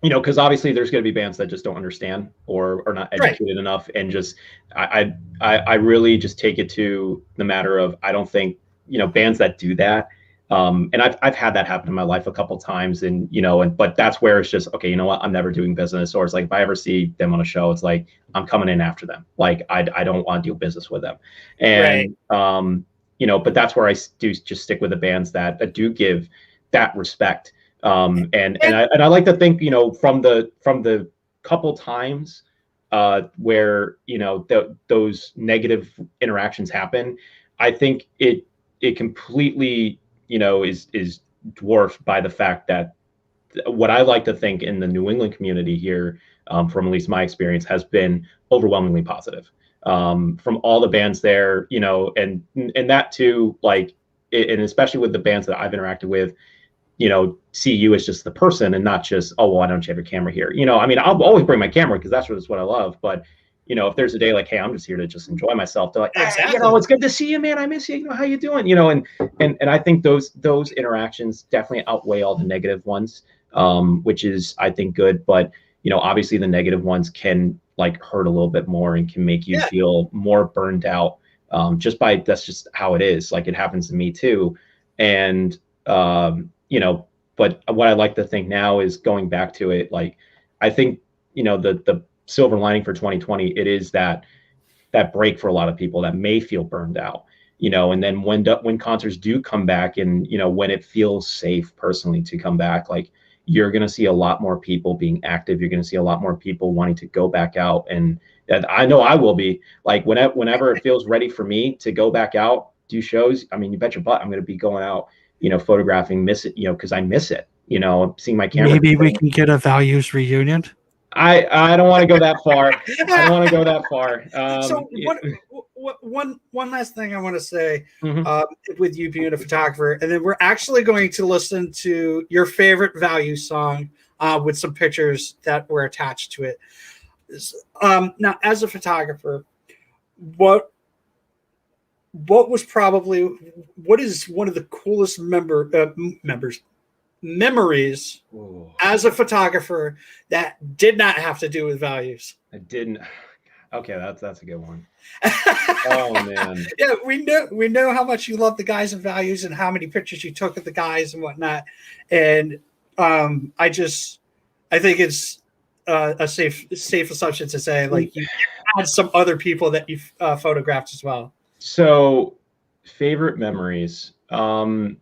you know, because obviously there's going to be bands that just don't understand or are not educated enough. And just, I really just take it to the matter of, I don't think, you know, bands that do that. And I've had that happen in my life a couple times, and you know, but that's where it's just okay. You know what? I'm never doing business, or it's like if I ever see them on a show, it's like I'm coming in after them. Like I don't want to do business with them, and you know, but that's where I do just stick with the bands that do give that respect. And I like to think, you know, from the couple times where you know those negative interactions happen, I think it completely, you know, is dwarfed by the fact that what I like to think in the New England community here, from at least my experience, has been overwhelmingly positive. From all the bands there, you know, and that too, like, and especially with the bands that I've interacted with, you know, see you as just the person and not just, oh, well, why don't you have your camera here? You know, I mean, I'll always bring my camera because that's what I love, but you know, if there's a day like, hey, I'm just here to just enjoy myself, they're like, hey, you know, it's good to see you, man. I miss you. You know, how you doing? You know, and I think those interactions definitely outweigh all the negative ones, which is, I think, good. But, you know, obviously the negative ones can like hurt a little bit more and can make you feel more burned out. That's just how it is. Like it happens to me too. And, you know, but what I like to think now is going back to it. Like, I think, you know, the silver lining for 2020, it is that break for a lot of people that may feel burned out, you know, and then when concerts do come back and, you know, when it feels safe personally to come back, like you're going to see a lot more people being active. You're going to see a lot more people wanting to go back out. And I know I will be like, whenever it feels ready for me to go back out, do shows, I mean, you bet your butt I'm going to be going out, photographing, miss it, because I miss it, seeing my camera. Maybe we can get a values reunion. I don't want to go that far. I don't want to go that far. So one last thing I want to say, Mm-hmm. with you being a photographer, and then we're actually going to listen to your favorite value song with some pictures that were attached to it. Now, as a photographer, what is one of the coolest memories Ooh. as a photographer that did not have to do with values? I didn't. Okay, that's a good one. Oh man. Yeah, we know how much you love the guys and values and how many pictures you took of the guys and whatnot. And I think it's a safe assumption to say, like, you had some other people that you photographed as well. So, favorite memories. It's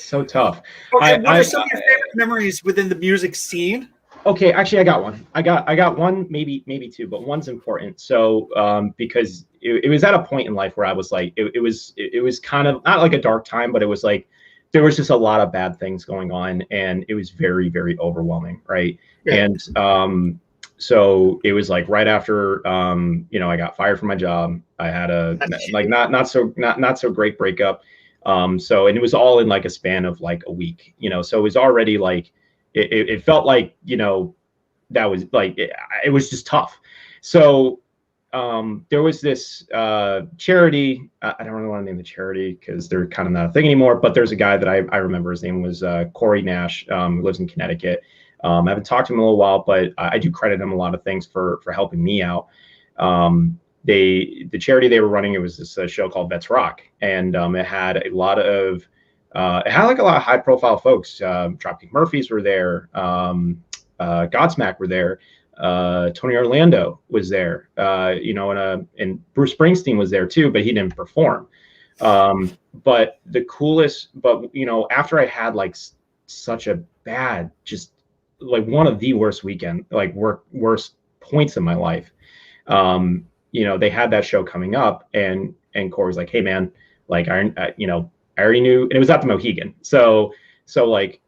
so tough. Okay, what are some of your favorite memories within the music scene? Okay, actually, I got one. I got one, maybe two, but one's important. So, because it was at a point in life where I was like, it was kind of not like a dark time, but it was like there was just a lot of bad things going on, and it was very, very overwhelming, right? Yeah. And so it was like right after I got fired from my job. I had a like not so great breakup. So, and it was all in like a span of like a week, so it was already like it felt like, that was like it was just tough. So there was this charity. I don't really want to name the charity because they're kind of not a thing anymore, but there's a guy that I remember. His name was Corey Nash, who lives in Connecticut. I haven't talked to him in a little while, but I do credit him a lot of things for helping me out. The charity they were running, it was this show called Vets Rock, and it had a lot of high profile folks. Dropkick Murphys were there, Godsmack were there, Tony Orlando was there, and Bruce Springsteen was there too, but he didn't perform. But the coolest, after I had like such a bad, just like one of the worst worst points in my life. They had that show coming up, and Corey's like, "Hey man, like I already knew," and it was at the Mohegan. So like,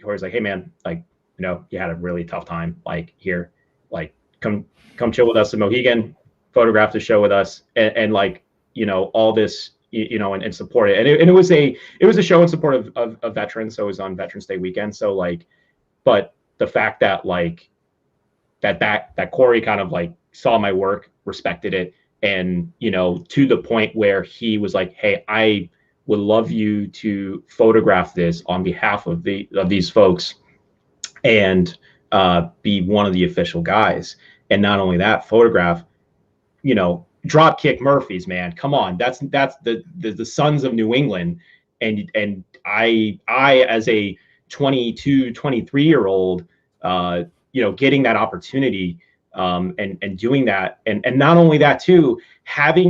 Corey's like, "Hey man, like, you had a really tough time. Like here, like come chill with us at Mohegan, photograph the show with us, and like, all this, and support it." And it was a show in support of veterans. So it was on Veterans Day weekend. So like, but the fact that like that Corey kind of like saw my work, respected it, and to the point where he was like, "Hey, I would love you to photograph this on behalf of these folks and be one of the official guys." And not only that, photograph, Dropkick Murphys, man, come on, that's the sons of New England, and I as a 22, 23-year-old, getting that opportunity, and doing that, and not only that too, having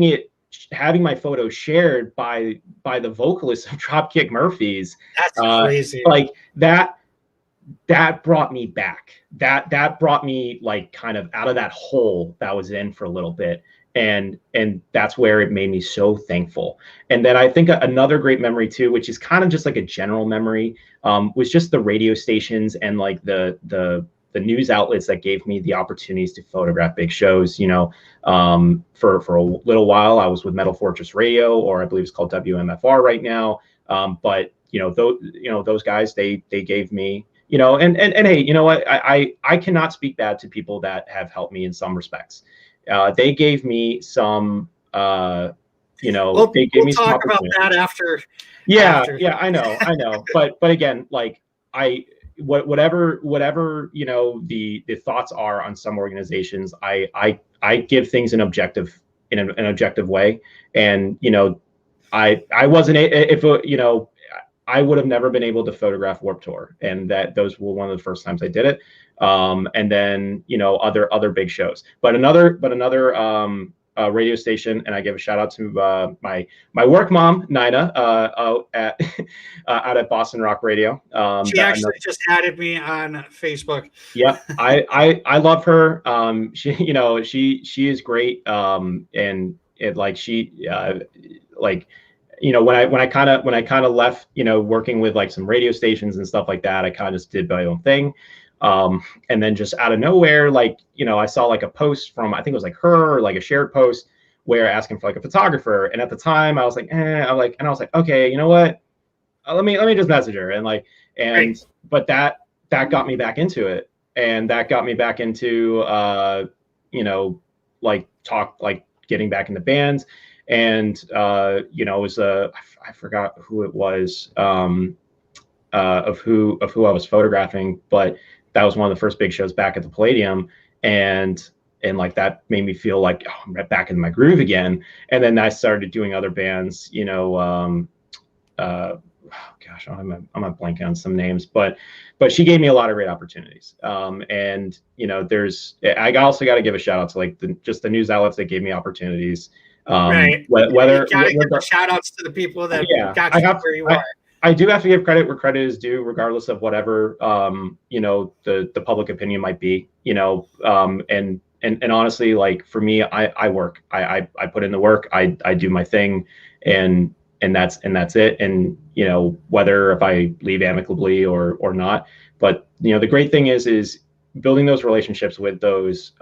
my photo shared by the vocalist of Dropkick Murphys. That's crazy. Like that brought me back. That brought me like kind of out of that hole that I was in for a little bit. And that's where it made me so thankful. And then I think another great memory too, which is kind of just like a general memory, was just the radio stations and like the news outlets that gave me the opportunities to photograph big shows. For a little while I was with Metal Fortress Radio, or I believe it's called WMFR right now. But those guys, they gave me, and hey, you know what, I cannot speak bad to people that have helped me in some respects. They gave me some, they gave me some talk about that after. Yeah, I know. But again, like whatever the thoughts are on some organizations, I give things in an objective way. And I wasn't, I would have never been able to photograph Warped Tour, and those were one of the first times I did it. And then other big shows, but another radio station, and I give a shout out to my work mom Nina out at Boston Rock Radio. She actually just added me on Facebook. Yeah, I love her. She is great. And it like she like, when I kind of left, working with like some radio stations and stuff like that, I kind of just did my own thing. And then just out of nowhere, like, I saw like a post from, I think it was like her, or like a shared post where asking for like a photographer. And at the time I was like, I was like, okay, you know what? Let me just message her. And like, Right. but that got me back into it. And that got me back into, like getting back into bands. And, it was, I forgot who it was, of who I was photographing, but that was one of the first big shows back at the Palladium. And like that made me feel like, oh, I'm right back in my groove again. And then I started doing other bands, gosh, I'm blanking on some names, but she gave me a lot of great opportunities. And I also got to give a shout out to like the news outlets that gave me opportunities. Right. Whether you gotta give shout outs to the people that got you where you are. I do have to give credit where credit is due, regardless of whatever the public opinion might be. And honestly, like for me, I work. I put in the work. I do my thing, and that's it. And whether if I leave amicably or not. But the great thing is building those relationships with those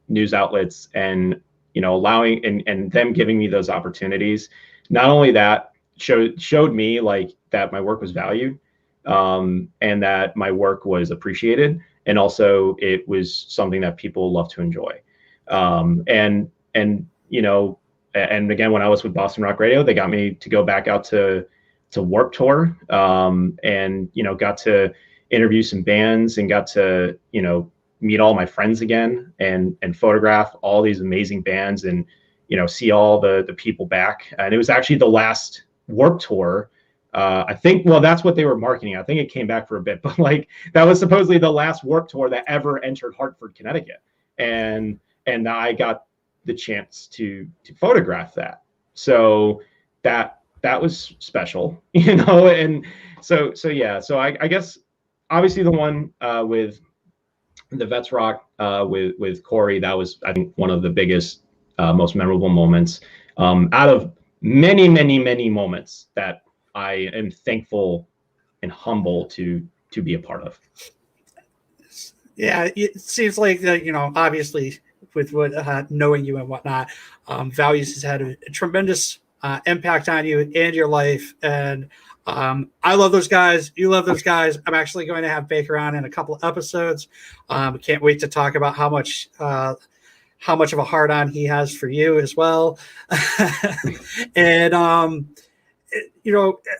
news outlets, and allowing and them giving me those opportunities. Not only that, showed me like that my work was valued, and that my work was appreciated, and also it was something that people love to enjoy. And again, when I was with Boston Rock Radio, they got me to go back out to Warped Tour, and got to interview some bands, and got to meet all my friends again, and photograph all these amazing bands, and see all the people back. And it was actually the last Warped Tour. I think, well, that's what they were marketing. I think it came back for a bit, but like that was supposedly the last Warped Tour that ever entered Hartford, Connecticut. And I got the chance to photograph that. So that was special, and so yeah. So I guess obviously the one with the Vets Rock with Corey, that was, I think, one of the biggest, most memorable moments out of many, many, many moments that I am thankful and humble to be a part of. Yeah, it seems like that, obviously with what knowing you and whatnot, Values has had a tremendous impact on you and your life. And I love those guys. You love those guys. I'm actually going to have Baker on in a couple of episodes. Can't wait to talk about how much of a hard on he has for you as well. And,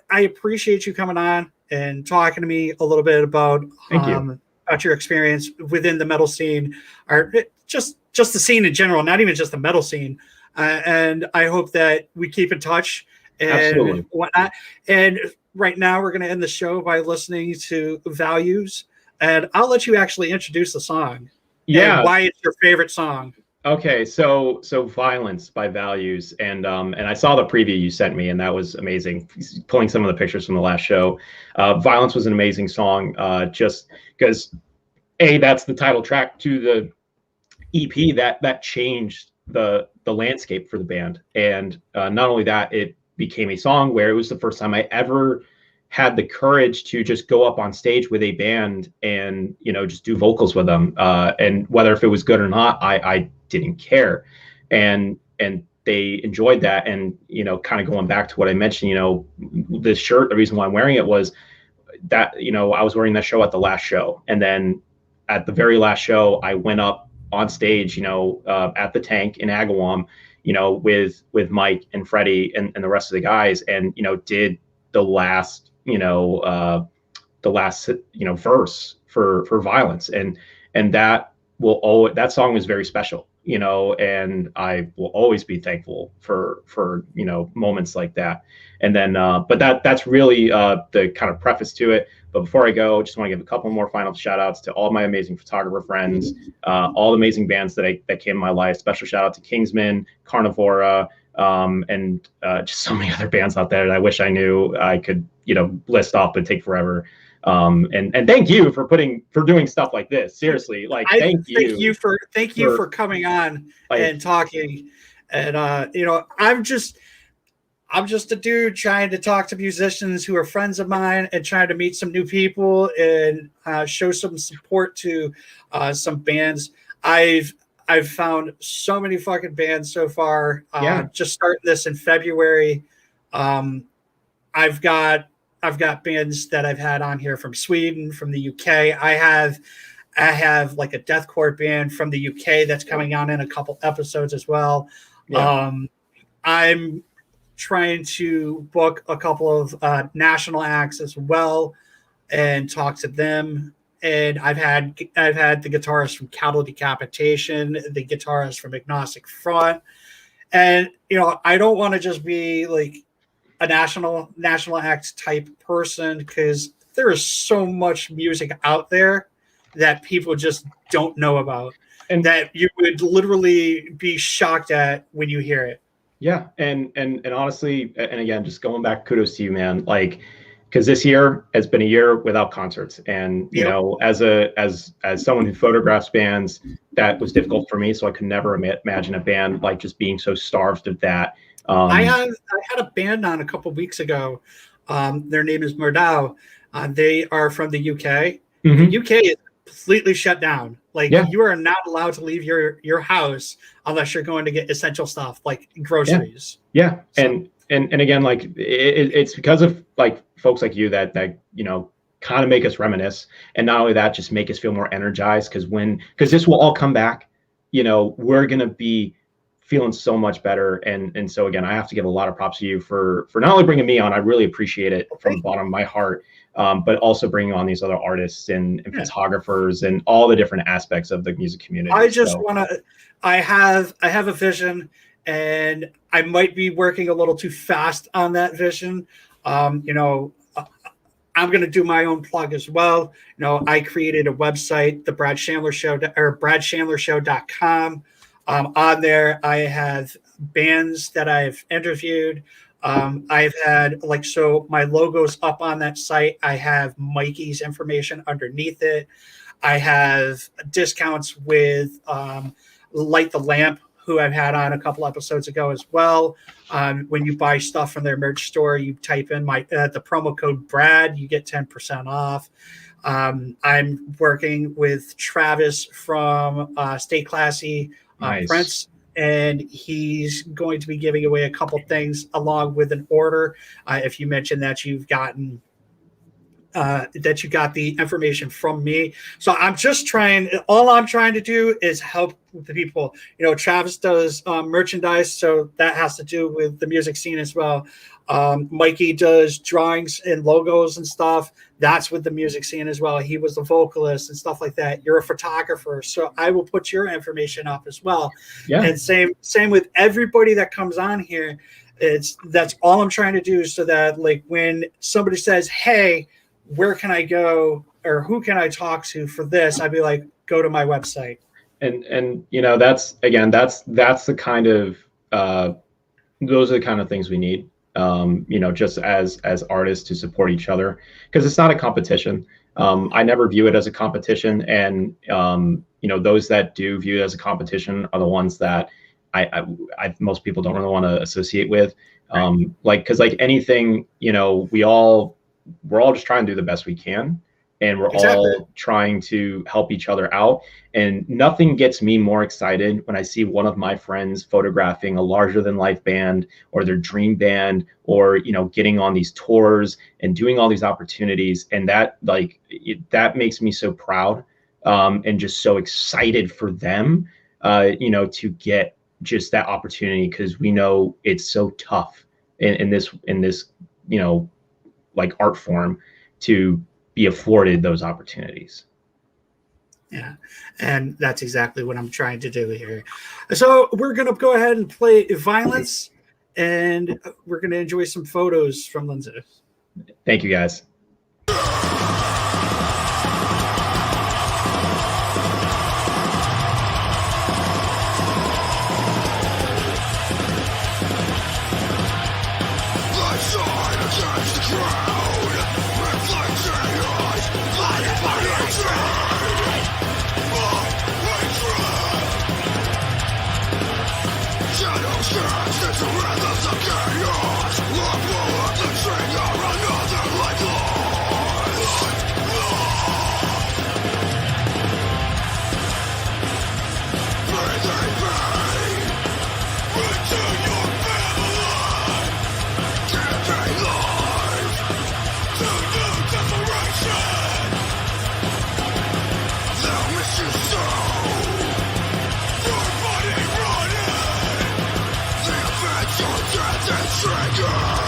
I appreciate you coming on and talking to me a little bit about your experience within the metal scene, or just the scene in general, not even just the metal scene. And I hope that we keep in touch and whatnot. And right now we're going to end the show by listening to Values, and I'll let you actually introduce the song. Yeah. And why it's your favorite song. Okay, so Violence by Values, and I saw the preview you sent me, and that was amazing. Pulling some of the pictures from the last show, Violence was an amazing song, just because that's the title track to the EP that changed the landscape for the band, and not only that, it became a song where it was the first time I ever had the courage to just go up on stage with a band and just do vocals with them, and whether if it was good or not, I didn't care, and they enjoyed that. And kind of going back to what I mentioned, this shirt, the reason why I'm wearing it was that I was wearing that show at the last show, and then at the very last show I went up on stage at the Tank in Agawam, with Mike and Freddie and the rest of the guys, and did the last verse for Violence, and that song was very special, and I will always be thankful for moments like that. And then but that's really the kind of preface to it. But before I go, just want to give a couple more final shout outs to all my amazing photographer friends, all the amazing bands that came in my life. Special shout out to Kingsman, Carnivora, and just so many other bands out there that I wish I knew I could list off, but take forever. And thank you for doing stuff like this. Seriously, like thank you for coming on and talking. And I'm just a dude trying to talk to musicians who are friends of mine and trying to meet some new people and show some support to some bands. I've found so many fucking bands so far. Just starting this in February. I've got bands that I've had on here from Sweden, from the UK. I have like a deathcore band from the UK that's coming on in a couple episodes as well. I'm trying to book a couple of national acts as well and talk to them. And I've had the guitarist from Cattle Decapitation, the guitarist from Agnostic Front. And, you know, I don't want to just be like a national act type person, because there is so much music out there that people just don't know about, and that you would literally be shocked at when you hear it. Yeah. And honestly, and again, just going back, kudos to you, man. Like, because this year has been a year without concerts, and you know, as someone who photographs bands, that was difficult for me. So I could never imagine a band like just being so starved of that. I had a band on a couple of weeks ago. Their name is Murdau. They are from the UK. Mm-hmm. The UK is completely shut down. Like, you are not allowed to leave your house unless you're going to get essential stuff like groceries. Yeah. So. And again, like it's because of like folks like you that you know, kind of make us reminisce, and not only that, just make us feel more energized, because this will all come back. You know, we're gonna be feeling so much better, and so again, I have to give a lot of props to you for not only bringing me on. I really appreciate it from the bottom of my heart, but also bringing on these other artists and photographers and all the different aspects of the music community. I just want to. I have a vision, and I might be working a little too fast on that vision. You know, I'm going to do my own plug as well. You know, I created a website, the Brad Chandler Show, or BradChandlerShow.com. On there, I have bands that I've interviewed. I've had so my logo's up on that site. I have Mikey's information underneath it. I have discounts with Light the Lamp, who I've had on a couple episodes ago as well. When you buy stuff from their merch store, you type in the promo code Brad, you get 10% off. I'm working with Travis from Stay Classy Prince, and he's going to be giving away a couple things along with an order. If you mention that you got the information from me. So all I'm trying to do is help the people. You know, Travis does merchandise, so that has to do with the music scene as well. Mikey does drawings and logos and stuff. That's with the music scene as well. He was the vocalist and stuff like that. You're a photographer, so I will put your information up as well. Yeah. And same with everybody that comes on here. That's all I'm trying to do, so that like when somebody says, "Hey, where can I go, or who can I talk to for this?" I'd be like, go to my website. And you know, that's the kind of those are the kind of things we need. You know, just as artists to support each other, because it's not a competition. I never view it as a competition, and you know, those that do view it as a competition are the ones that I most people don't really want to associate with. Because like anything, you know, we're all just trying to do the best we can, and we're all trying to help each other out. And nothing gets me more excited when I see one of my friends photographing a larger than life band or their dream band, or, you know, getting on these tours and doing all these opportunities. And that that makes me so proud, and just so excited for them, you know, to get just that opportunity, because we know it's so tough in this, you know, like art form, to be afforded those opportunities. Yeah, and that's exactly what I'm trying to do here. So we're going to go ahead and play Violence, and we're going to enjoy some photos from Lindsay. Thank you, guys. Shadows cast into rhythms of chaos. trigger.